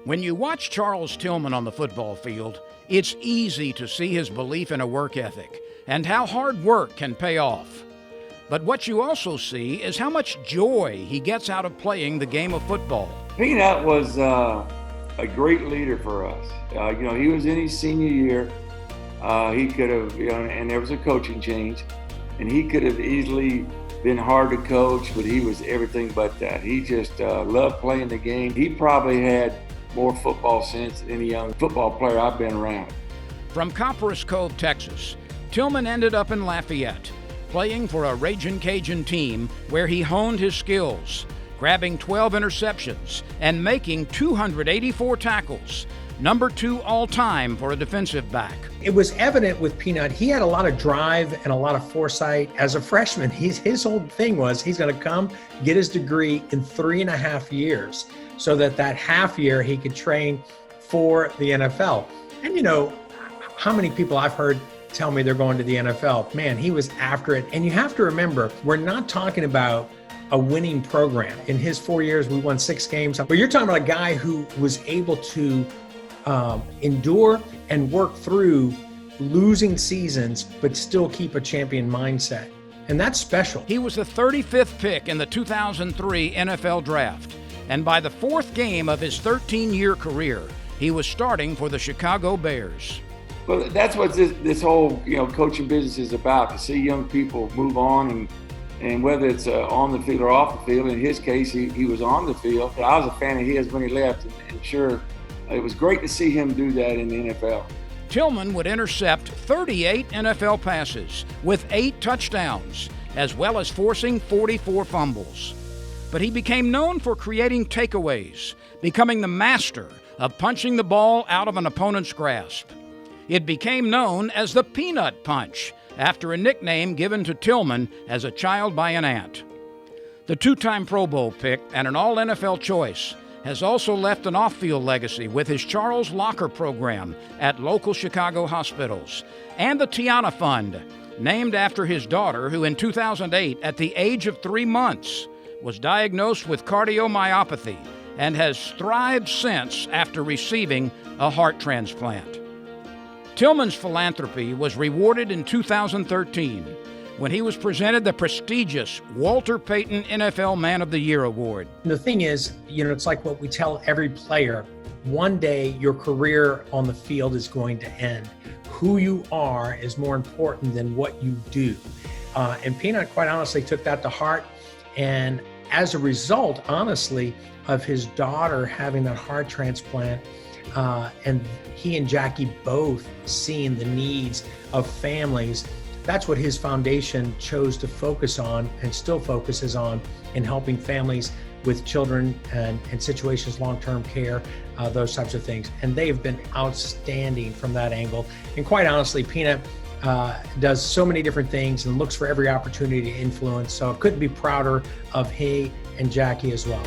When you watch Charles Tillman on the football field, it's easy to see his belief in a work ethic and how hard work can pay off. But what you also see is how much joy he gets out of playing the game of football. Peanut was a great leader for us. He was in his senior year. He could have, and there was a coaching change, and he could have easily been hard to coach, but he was everything but that. He just loved playing the game. He probably had more football sense than any young football player I've been around. From Copperas Cove, Texas, Tillman ended up in Lafayette, playing for a Ragin' Cajun team where he honed his skills, grabbing 12 interceptions and making 284 tackles, number 2 all-time for a defensive back. It was evident with Peanut, he had a lot of drive and a lot of foresight. As a freshman, his whole thing was he's going to come get his degree in 3.5 years so that half year he could train for the NFL. And how many people I've heard tell me they're going to the NFL? Man, he was after it. And you have to remember, we're not talking about a winning program. In his 4 years, we won 6 games. But you're talking about a guy who was able to endure and work through losing seasons, but still keep a champion mindset. And that's special. He was the 35th pick in the 2003 NFL Draft. And by the 4th game of his 13-year career, he was starting for the Chicago Bears. Well, that's what this whole coaching business is about, to see young people move on, and whether it's on the field or off the field. In his case, he was on the field. I was a fan of his when he left, and sure, it was great to see him do that in the NFL. Tillman would intercept 38 NFL passes with 8 touchdowns, as well as forcing 44 fumbles. But he became known for creating takeaways, becoming the master of punching the ball out of an opponent's grasp. It became known as the Peanut Punch, after a nickname given to Tillman as a child by an aunt. The 2-time Pro Bowl pick and an All-NFL choice has also left an off-field legacy with his Charles Locker program at local Chicago hospitals, and the Tiana Fund, named after his daughter, who in 2008, at the age of 3 months, was diagnosed with cardiomyopathy and has thrived since after receiving a heart transplant. Tillman's philanthropy was rewarded in 2013 when he was presented the prestigious Walter Payton NFL Man of the Year Award. The thing is, it's like what we tell every player. One day your career on the field is going to end. Who you are is more important than what you do. And Peanut, quite honestly, took that to heart. And as a result, honestly, of his daughter having that heart transplant, and he and Jackie both seeing the needs of families, that's what his foundation chose to focus on and still focuses on, in helping families with children and situations, long-term care, those types of things. And they've been outstanding from that angle. And quite honestly, Peanut does so many different things and looks for every opportunity to influence. So I couldn't be prouder of he and Jackie as well.